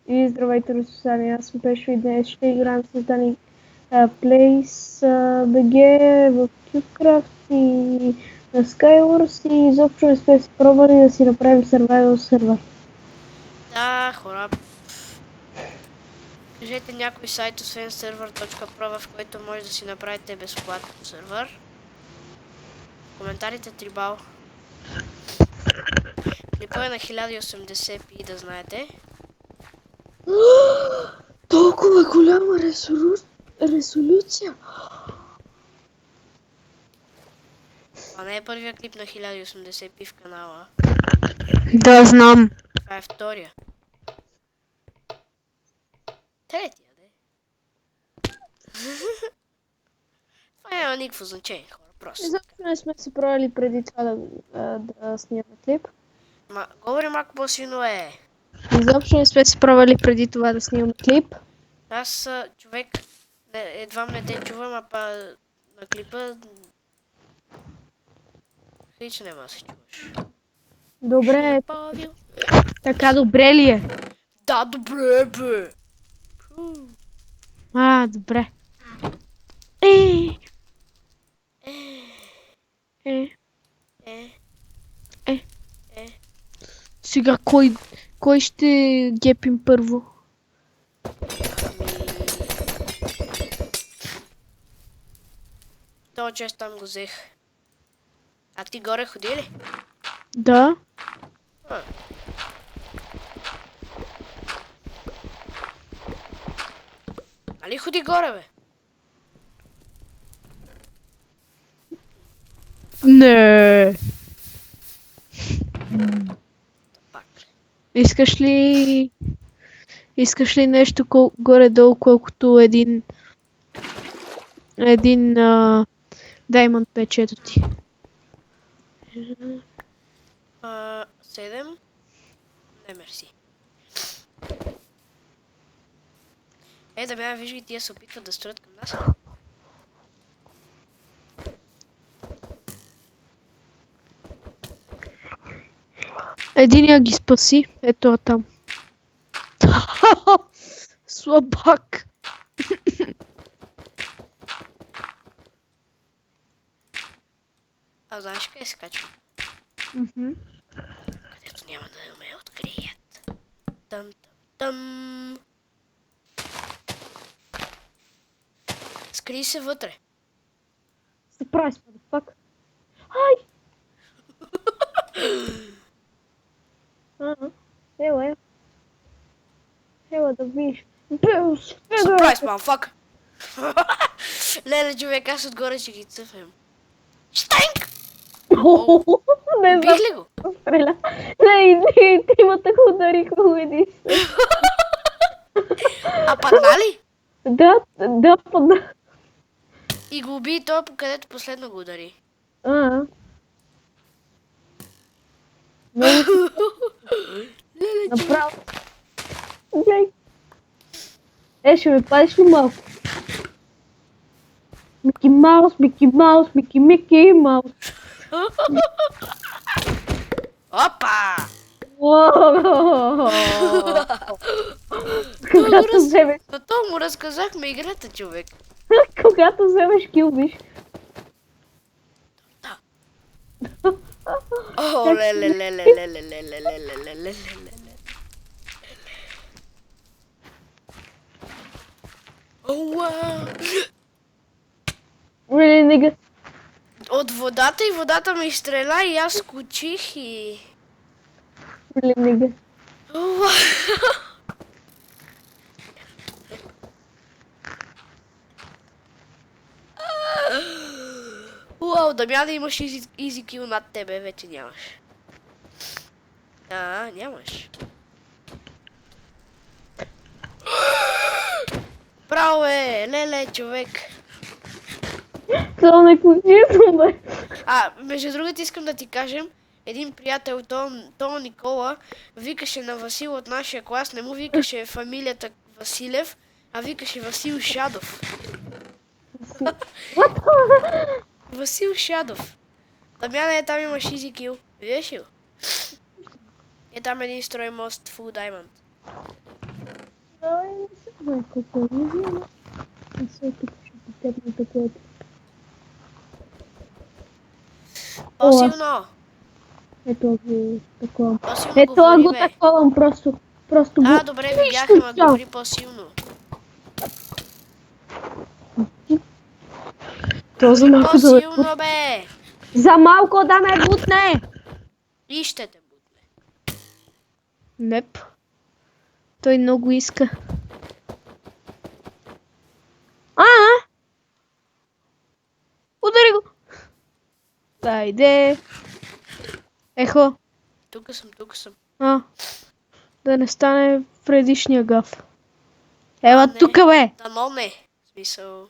И здравейте, Русосани, аз съм Пешо и днес ще играем с Дани Place BG в CubeCraft и на Skywars и изобщо не сме си пробвали да си направим survival сервер. Да, хора. Кажете някой сайт, освен server.pro, в който може да си направите безплатно сервер. В коментарите трибал. Клипа е на 1080p, да знаете. Толкова голяма резолюция! Това не е първия клип на 1080p в канала. Да, знам. Това е втория. Третия, де. Това няма никакво значение, хора. Просто. Изобщо не сме си правили преди това да снимаме клип. Говорим ако свинове. Изобщо не сме си правили преди това да снимаме клип. Аз, човек, едва не те чувам, а па на клипа... Хич няма да се чуваш. Добре, Павел. така добре ли е? Да, добре, бе. Добре. Сега кой ще гепим първо? То чест там го взех. А ти горе ходи ли? Да. Али ходи горе, бе? Не. Пак. Искаш ли нещо горе-долу, колкото един Diamond печето ти? 7. Не, мерси. Да бяга, виж ги, тия се опитват да строят към нас. Единия ги спаси, ето там. Слабак. А знаеш къде се качва? Където няма да ме открият. Там. Скри се вътре. Surprise, motherfucker. Ай! Ела да видиш. Surprise, motherfucker. Леле, човек, аз отгоре ще ги цъфем. Штанк! Не Бих ли го? стреля. Не, тримата го удариха го единствено. А падна ли? Да, падна. И го уби той, където последно го удари. Леле, човек. Направо. Ще ме падиш ли малко? Мики Маус. Опа! Когато вземеш... На това му разказахме играта, човек. Когато вземеш кил, виж. О, леле. Really, nigga? От водата и водата ми изстреля и аз скочих и... Really, nigga? Уау, Дамяна, имаш изи кил над тебе, вече нямаш. Нямаш. Браво, леле, човек. Това не кончизно, бе. Между другото искам да ти кажем, един приятел, то Никола, викаше на Васил от нашия клас, не му викаше фамилията Василев, а викаше Васил Шадов. Васил Шадов. Дамяна, там имаш изи кил. Видиш ли? Там един строй мост Full Diamond. Не знам колко е визия, но не се тук ще потепна такова. По-силно! Ето го таковам. По-силно Ето говори, го бе. таковам, просто го... Добре ви бяха, Нищо ма цяло. говори по-силно. То за Говори малко да ме по-силно, бе! За малко да ме бутне! И ще те бутне. Неп. Той много иска. Удари го! Дайде! Ехо! Тук съм. Да не стане предишния гаф. Ела не. тука, бе! Дано не. В смисъл...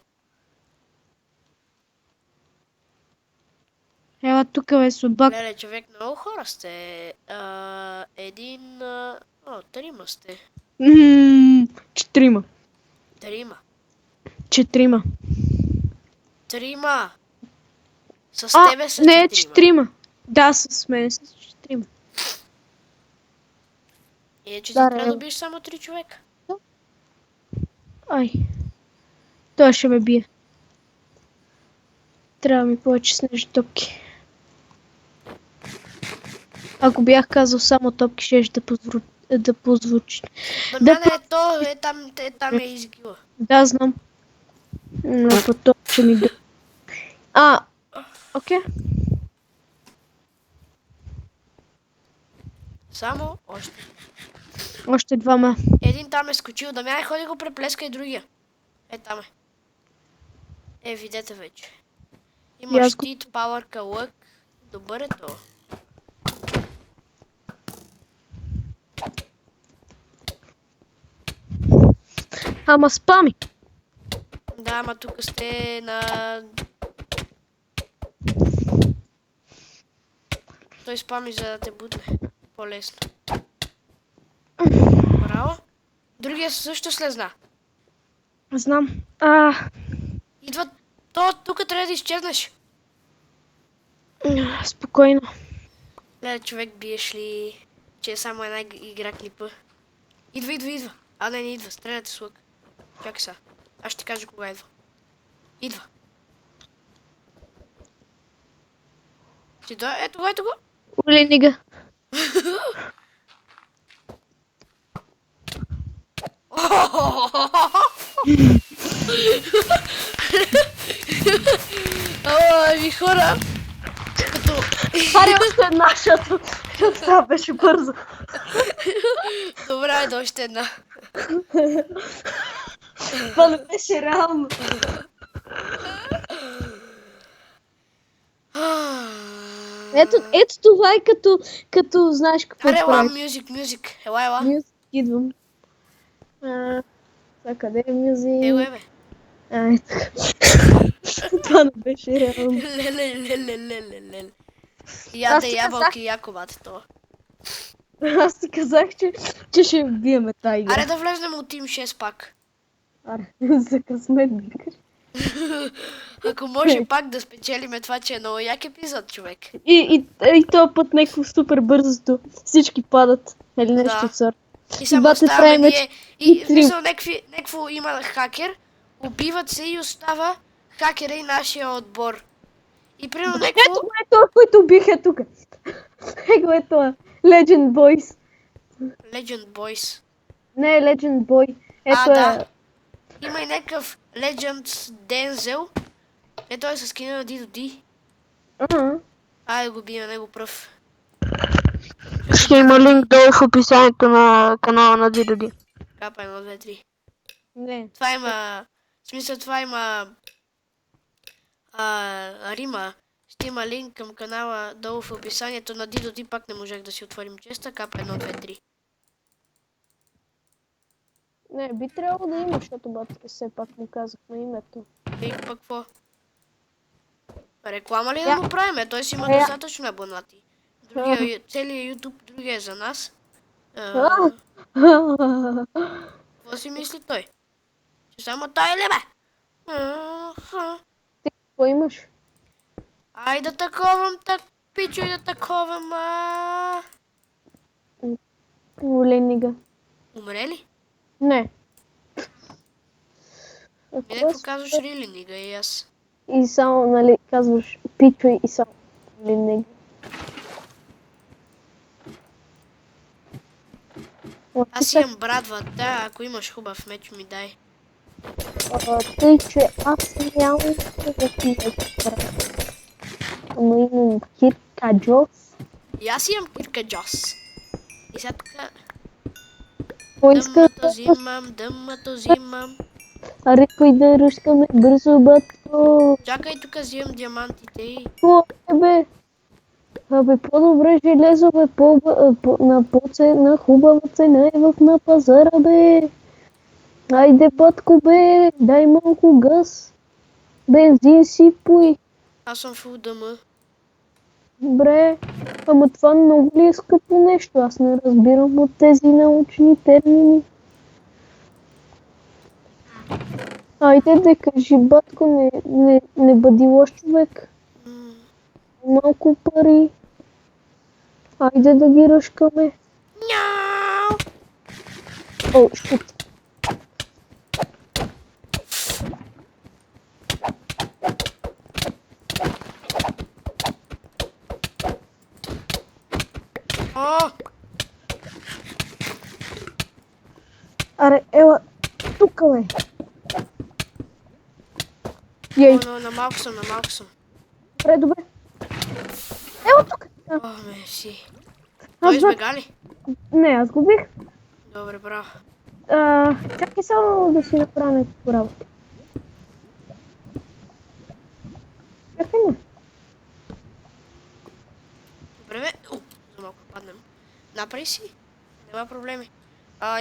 Ела тука, бе, собак. Леле, човек, много хора сте. Трима сте. Четирима. Трима. Четирима. Трима. С тебе са не, четирима. четирима. Да, с мен са четирима. Че ти Да, трябва да реално. убиеш само 3 човека. Ай. Той ще ме бие. Трябва ми повече снежни топки. Ако бях казал само топки, ще да позвучи. Дамяне, там е изгила. Да, знам. Но потом ще ми да... Окей. Само Още двама. един там е скочил. Дамяне, ходи го преплеска и другия. Там е. Видете вече. Има щит, пауърка, лък. Добър е то. Ама спами. Да, ама тук сте на... Той спами, за да те бутне. По-лесно. Браво. Другия също слезна. Знам. Идва... Тук трябва да изчезнеш. Спокойно. Леле, човек, биеш ли... Че е само една игра клипа. Идва. Не идва. Стреляте с лък. Чакай сега. Аз ще ти кажа кога идва. Идва. Ето го. Оле, нига. Ви хора. Хари още една, защото това беше бързо. Добре, айде още една. Това не беше реално. Ето това е като знаеш какво Аре, ела, правиш. мюзик. Ела. Мюзик, идвам. Къде е мюзик? Его е, бе. Ето. Това не беше реално. Леле. Яде ябълки и якобат това. Аз ти казах, че ще биеме тази игра. Аре да влезнем от Team 6 пак. Аре, за късмет викаш. Ако може пак да спечелиме това, че е много як епизод, човек. И този път някакво супер бързото. Всички падат. Или нещо от сорта. И само оставаме ние. И смисъл, някакво има хакер, убиват се и остава хакера и нашия отбор. И примерно някакво... Ето го е това, който убих е тук. Его е това. Legend Boys. Legend Boys. Не, Legend Boy. Ето да. Има и някакъв Legends Denzel. Той е с скина на Дидо Ди. Айде го бия него пръв. Ще има линк долу в описанието на канала на Дидо Ди. Капа 1, 2, 3. Не. Това има... В смисъл това има... Рима. Ще има линк към канала долу в описанието на Дидо Ди. Пак не можех да си отворим честа. Капа 1, 2, 3. Не, би трябвало да има, защото батки все пак му казахме името. И пък какво? Реклама ли да му правим? Той си има достатъчно абонати. Целият YouTube, другия е за нас. Какво си мисли той? Че само той ли бе? Ти какво имаш? Ай да таковам, пичо и да таковам. Оленига. Умре ли? Не. Ми някакво казваш Рили Нига и аз. И само, нали, казваш пичуй и само, нали, не. Аз имам брадва, да, ако имаш хубав меч ми дай. Тъй, че аз нямам да си брат. Ама имам Киркаджос. И аз имам кирка Джос. И сега така... Кой иска Дъммато взимам. Аре, кой да ръшкаме бързо, батко. Чакай, тук взимам диамантите и... Какво е, бе? Абе, по-добре железо, бе, на хубава цена е на пазара, бе. Айде, батко, бе, дай малко газ. Бензин си пуй. Аз съм фул дъма. Добре, ама това много ли е скъпо нещо? Аз не разбирам от тези научни термини. Айде да кажи, батко, не бъди лош човек. Малко пари. Айде да ги ръшкаме. Няу! О, шут. О! Аре, ела, тука, бе. Ей, На малко съм. добре, добре. Ела тук. О, мерси. Той избега ли? Не, аз го бих. Добре, браво. Чакай само да си направя някакво работа. Чакай ме. Добре, бе. За малко паднем. Направи си. Няма проблеми.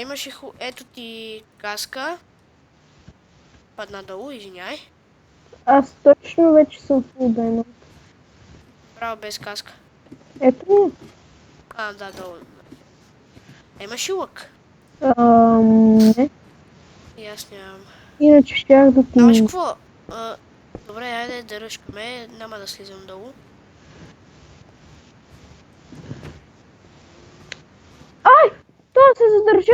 Имаше ето ти каска. Падна долу, извиняй. Аз точно вече съм full diamond. Браво, без каска. Ето ми. Да, долу. Имаш ли лък? Не. И аз нямам. Иначе щях да ти... Знаеш какво? Добре, айде да ръшкаме. Няма да слизам долу. Ай! Това се задържа!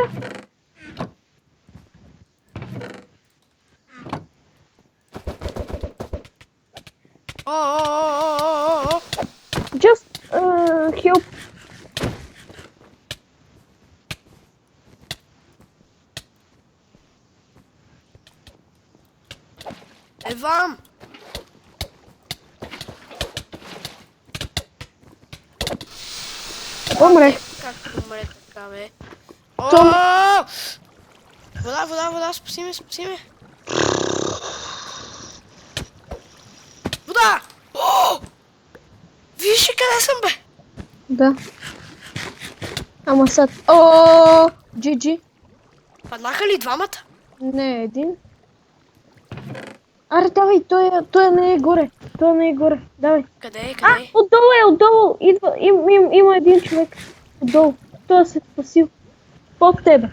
О! Just help. Евам! Умре. Как умре така, бе? Том. Вода, спаси ме. Вода! Виж къде съм, бе? Да. Ама sad... GG. Паднаха ли двамата? Не, един. Аре, давай, той не е горе. Той не е горе. Давай. Къде е? Отдолу. Идва. Има един човек. Отдолу. Той се спасил. Под тебе.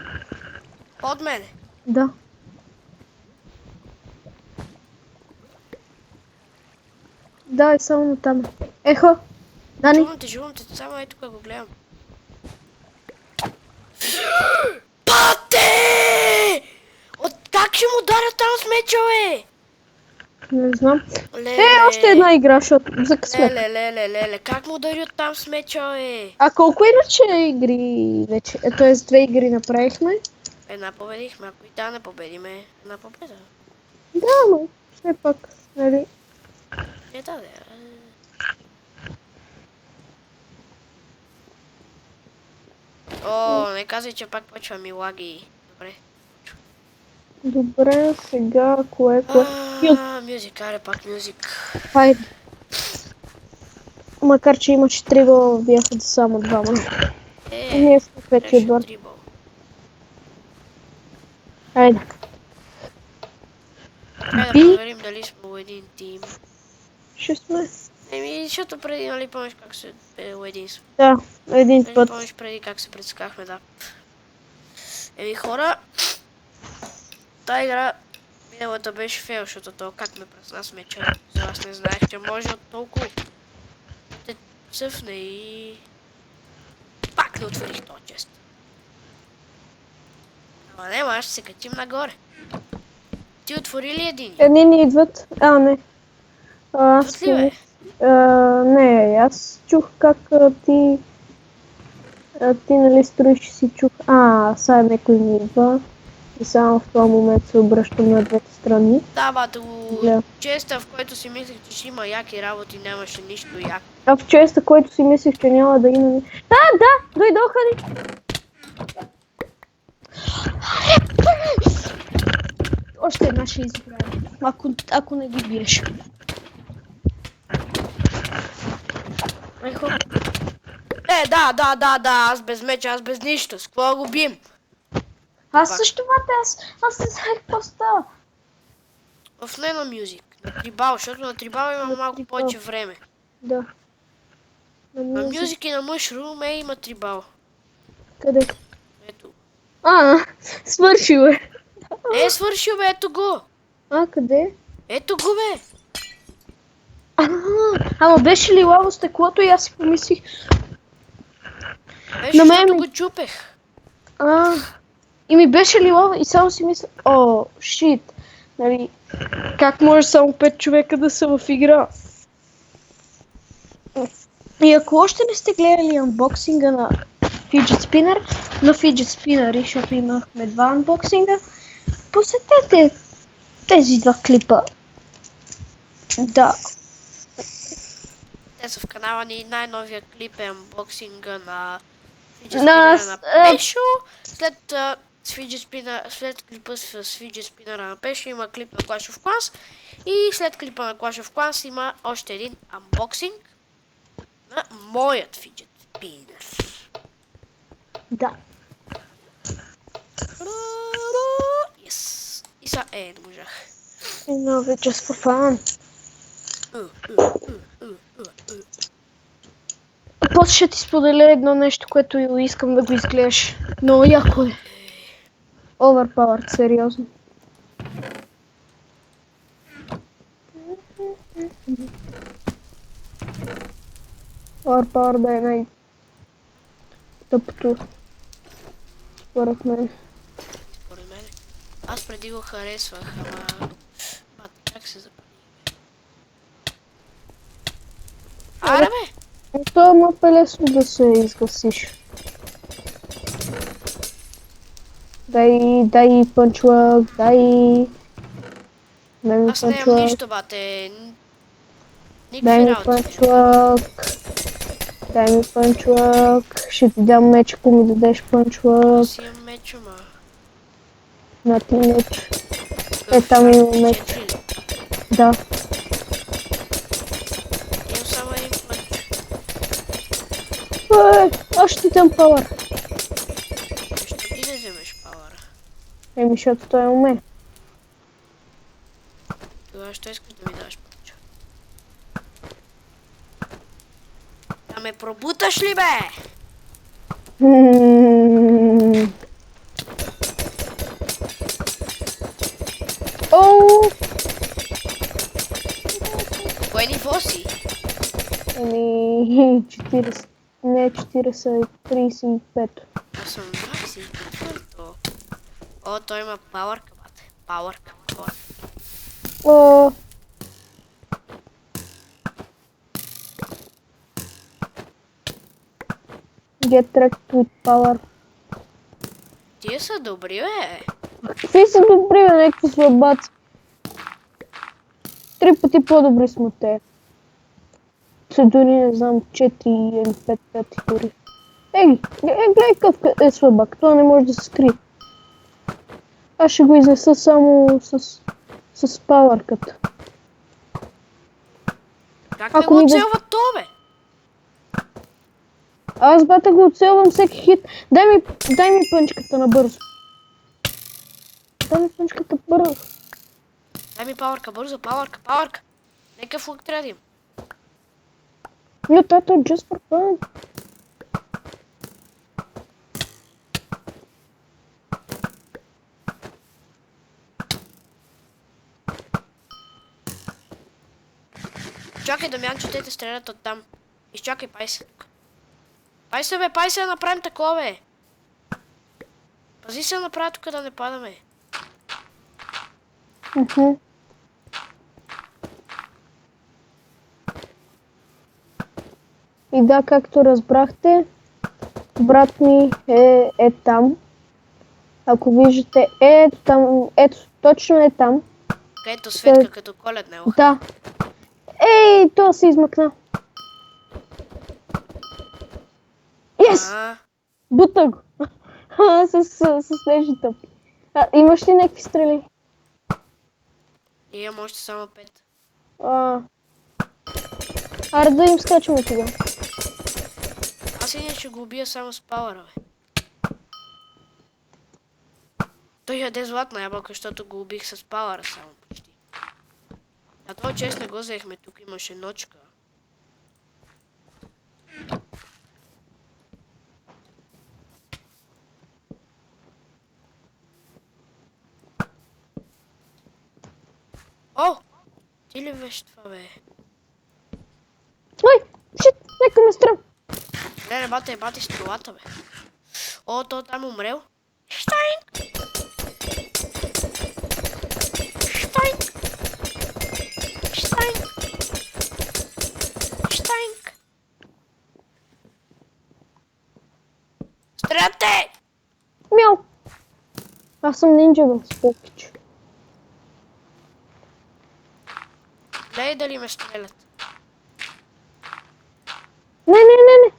Под мене. Да. Да, само на там. Ехо. Дани. Чувам те, само ето тук го гледам. Пате! Как ще му ударя там с меча, бе? Не знам. Леле. Още една игра, защото за късмет. Леле. Как му удари от там с меча, бе? А колко иначе игри вече? Т.е. 2 игри направихме. Една победихме, ако и да не победиме, една победа. Да, но все пак, нали? Да. Не казвай, че пак почва ми лаги. Добре. Добре, сега кое? Мюзик, аре пак мюзик. Хайде. Макар, че имаше 3 гола, бяха само 2. Ние сме 5 отбор. Хайде. Хайде да проверим дали сме у един тим. Ще сме. Защото преди, нали помниш как се у един сме. Да, един път. Помниш преди как се прескахме, да. Хора, тая игра миналата беше фейл, защото то как ме пръсна с меча. Аз не знаех, че може от толкова те цъфне и пак не отворих този чест. Ама няма, аз ще се качим нагоре. ти отвори ли един? Едни ни идват. Не. Аз Идват ли, бе? не, аз чух как ти нали строиш и си чух. Сега някой ми идва. И само в този момент се обръщам на двете страни. Да, бато, Гледа. честа, в който си мислех, че ще има яки работи, нямаше нищо яко. А в честа, който си мислех, че няма да има... Да, дойдоха ни! Още една ще изберем, ако не ги биеш. Ехо. Да, аз без меч, аз без нищо. С какво го бием? Аз също, бате, аз не знаех какво става. Не на мюзик, на трибал, защото на трибал има На малко трибал. повече време. Да. На мюзик и на мъшрум има трибал. Къде? Ето. Свършил е. Свършил бе, ето го. Къде? Ето го бе. Ама беше ли лаво стеклото и аз си помислих. Беше, На мен защото ми- го чупех. И ми беше ли лава и само си мисля, шит, нали, как може само 5 човека да са в игра? И ако още не сте гледали анбоксинга на Fidget Spinner, защото имахме 2 анбоксинга, посетете тези 2 клипа. Да. Те са в канала ни. Най-новия клип е анбоксинга на Fidget На- Spinner на Пешо. След клипа с Fidget Spinner на Пешо има клип на Clash of Clans. И след клипа на Clash of Clans има още един анбоксинг на моят Fidget Spinner. Да. Yes. И са, не можах. No, just for fun. После ще ти споделя едно нещо, което искам да го изгледаш. Много яко е. Overpowered, сериозно. Overpowered да е най-тъпото. Според мен. Според мен. Аз преди го харесвах, ама... как се запали? Аре бе! Това е малко лесно да се изгасиш. Дай пънчлък, дай ми Аз нямам пънчлък, нищо, бате. Никакви дай ми работи. пънчлък, дай ми пънчлък, ще ти дам меч, ако ми дадеш пънчлък, Аз имам меч, ама... на ти меч. Там има меч. Да. Имам само един пънч. Аз ще ти дам пауър. Защо ти не вземеш пауъра? Защото той е умен. Тогава що искаш да ми даш пънча? Да ме пробуташ ли бе? Кое ниво си? 40. Не 40, 35. Аз съм 24. Той има пауърка, бате. Пауърка. Get tracked with power. Тия са добри, бе. Какви са добри, бе, някакви слабаци. 3 пъти по-добри сме от те. Са дори не знам 4 или 5 пъти дори. Гледай какъв е слабак, това не може да се скрие. Аз ще го изнеса само с пауърката. Как не го оцелват то, бе? Аз бата го оцелвам всеки хит. Дай ми пънчката набързо. Дай ми пънчката бързо. Дай ми пауърка, бързо, пауърка. Некъв лък трябва да им. Но тато, just for fun. Чакай, Дамянчо, те стрелят оттам. Изчакай, пай се. Пай се, да направим такова, бе. Пази се да направя тук да не падаме. Мгм. И да, както разбрахте, брат ми е там. Ако виждате, там, ето, точно е там. Където светка като коледна елха. Да. Ей, то се измъкна. Yes! А, Бута го. С снежни топи. Имаш ли някакви стрели? имам още само 5. Аре да им скачаме тогава. Аз иначе го убия само с пауъра, бе. Той яде златна ябълка, защото го убих с пауъра само почти. А това чест не го взехме, тук имаше ночка. О! Ти ли виж това, бе? Ой, шит, нека ме стръм. Не, бати стрелата, бе. О, то там умрел. Штайн! Штайн! Штайн! Штайн! Стреляте! Мяу. Аз съм нинджа, бе, спокич. Дай дали ме стрелят. Не.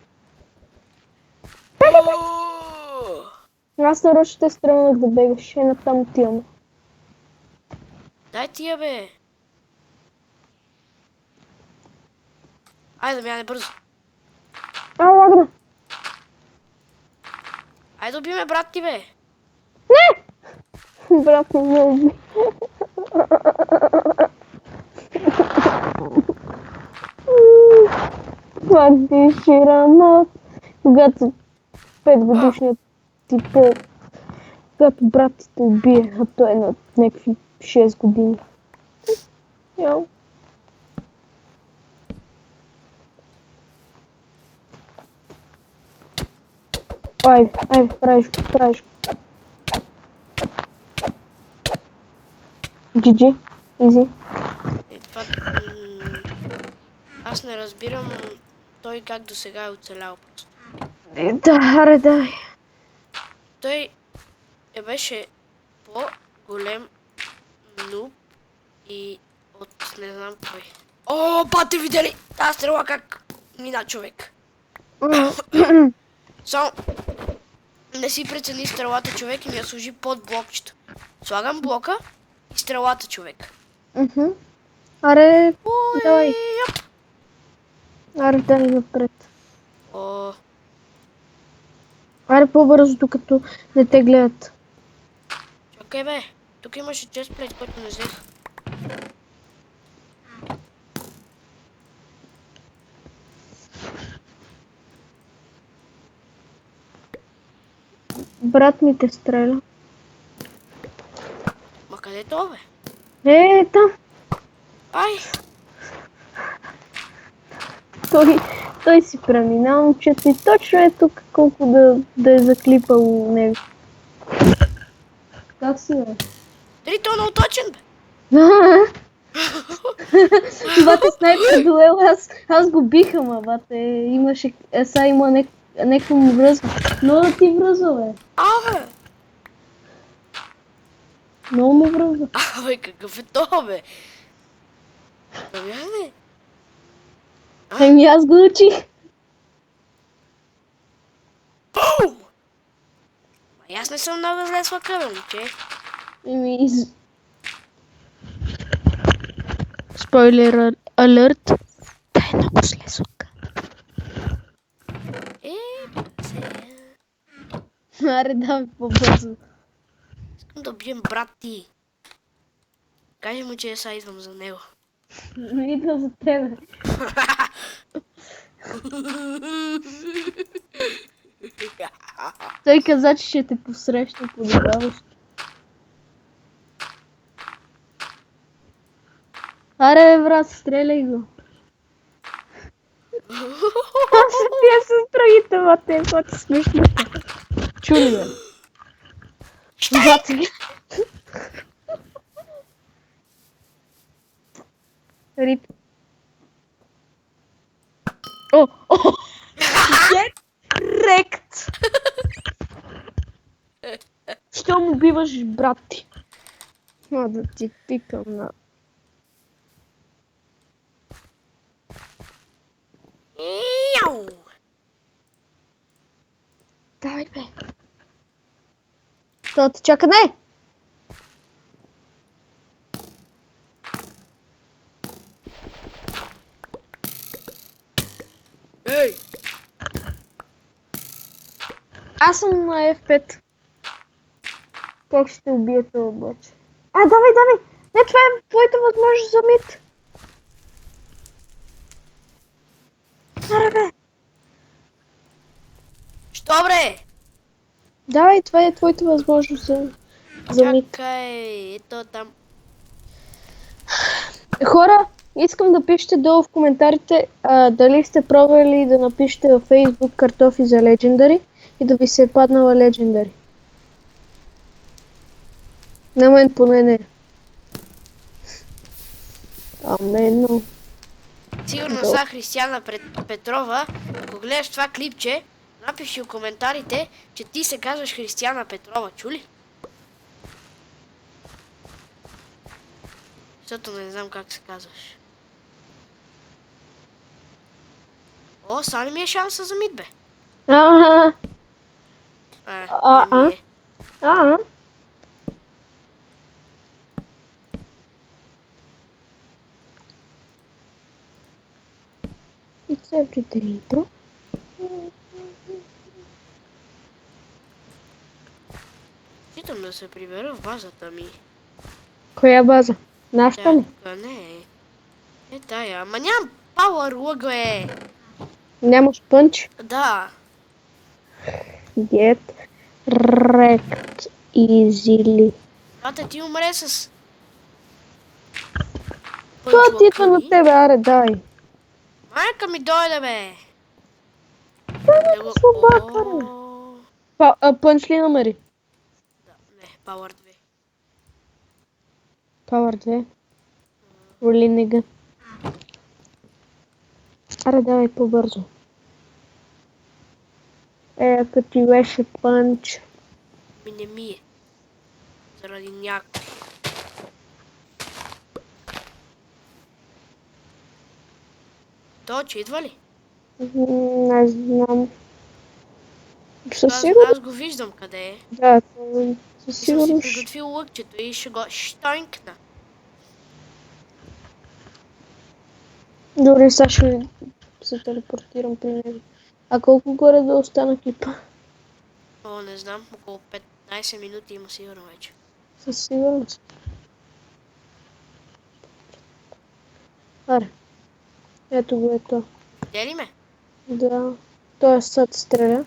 О! Аз нарочно те стръмнах да бегаш. Там отиваме. Дай тия, бе. Айде, мяне бързо. Лагна. Айде, уби ме, брат ти, бе. Брат ми ме уби. Пак ти ширанат. Когато 5-годишният ти когато брат ти те убие, а той е на някакви 6 години. Яу. Айде, правиш го. GG, изи. Това... Аз не разбирам той как до сега е оцелял просто. Да, аре, дай. Той беше по-голем нуб и от не знам кой. О, бате, видели? Тази стрела как мина човек. Само не си прецени стрелата човек и ми я служи под блокчето. Слагам блока и стрелата човек. Аре, Ой, давай. йоп. Аре, дай напред. О, Аре по-бързо, докато не те гледат. чакай, бе. Тук имаше честплейт, който не взех. Брат ми те стреля. Ма къде е то, бе? Там. Ай! Той си премина момчето и точно е тук колко да е заклипало него. Как си, бе? Дали то е много точен, бе? Бате, снайпер дуел, аз го биха, ма, бате. Имаше, сега има някакво му връзва. Много да ти връзва, бе. Абе! Много му връзва. Абе, какъв е то, бе? Бе, Еми аз го учих. Бум! Ма аз не съм много зле с лъка, бе, момче. Еми Спойлер алерт. Тай е много зле с лъка. Аре, давай по-бързо. Искам да убием брат ти. Кажи му, че сега идвам за него. Идва за тебе. Той каза, че ще те посрещне подобаващо. Аре, брат, стреляй го. Тия с другите, бате, бате, смешно. Чули, бе. Бате. Рип. О! Get wrecked! Щом убиваш брат ти? Да ти пикам на... Яу! Давай, бе. То те чака, не! Ей! Аз съм на F5. Как ще убие това обаче? Давай! Не, това е твоята възможност за мид. Аре, бе. Що, бре? Давай, това е твоята възможност за мид. Чакай, ето там. Хора, искам да пишете долу в коментарите дали сте пробвали да напишете във Facebook картофи за Legendary и да ви се е паднала Legendary. На мен поне не. Амено. Сигурно са Християна Петрова. Ако гледаш това клипче, напиши в коментарите, че ти се казваш Християна Петрова. Чули? Защото не знам как се казваш. О, са ли ми е шанса за мид, бе? А. Не ми е. It's every day, bro. Питам да се прибера в базата ми. Коя база? Нашата ли? Чакай, не. Е тая. Ама нямам пауър лъг, бе. Нямаш пънч? Да. Get wrecked easily. Бата ти умре с... Това ти идва на тебе, аре, дай. Майка ми дойде, бе. Слабак, аре. Пънч ли намери? Да, не, Power 2. Power 2. Роли нега. Аре, давай по-бързо. Ако ти беше пънч. Ми не ми е. Заради някой. То, че идва ли? Не знам. Със Аз сигурност. го виждам къде е. Да, със Съм си сигурност. приготвил лъкчето и ще го щойнкна. Добре, сега ще се телепортирам при него. А колко горе да остана клипа? О, не знам, около 15 минути има сигурно вече. Със сигурност. Аре. Ето го е то. Видя ли ме? Да. Той е сад стреля.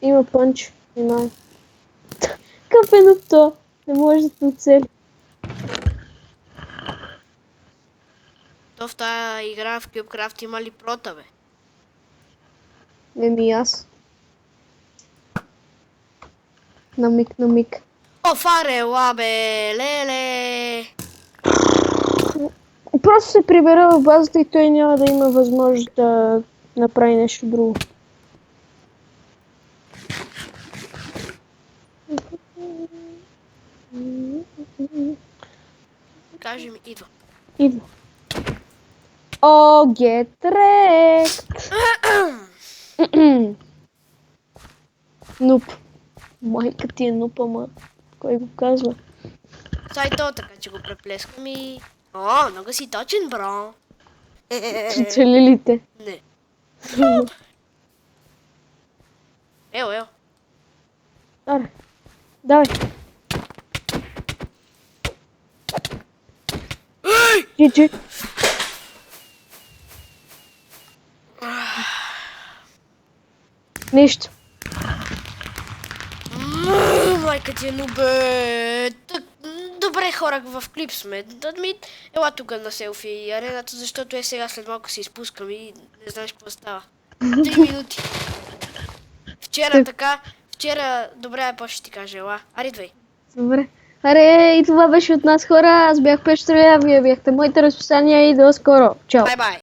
Има пънч. Внимай. Кафено то. Не може да те оцели. То в тая игра в CubeCraft има ли прота, бе? Еми аз. На миг. О, фарела, бе! Леле! Просто се прибера в базата и той няма да има възможност да направи нещо друго. Кажи ми, идва. Идва. О, get wrecked! Нуп. Майка ти е нуп, ама кой го казва? Сай то, така че го преплескам и... О, много си точен, бро! Целилите. Не. Ел. Аре. Давай. GG. Нищо. Майка ти е нубе! Добре хора, в клип сме. Ела тук на селфи арената, защото сега след малко се изпускам и не знаеш какво става. 3 минути. Вчера, добре, по ще ти кажа, ела. Аре, идвай. Добре. Аре, и това беше от нас, хора. Аз бях Пещеря, вие бяхте моите разписания и до скоро. Чао! Бай-бай!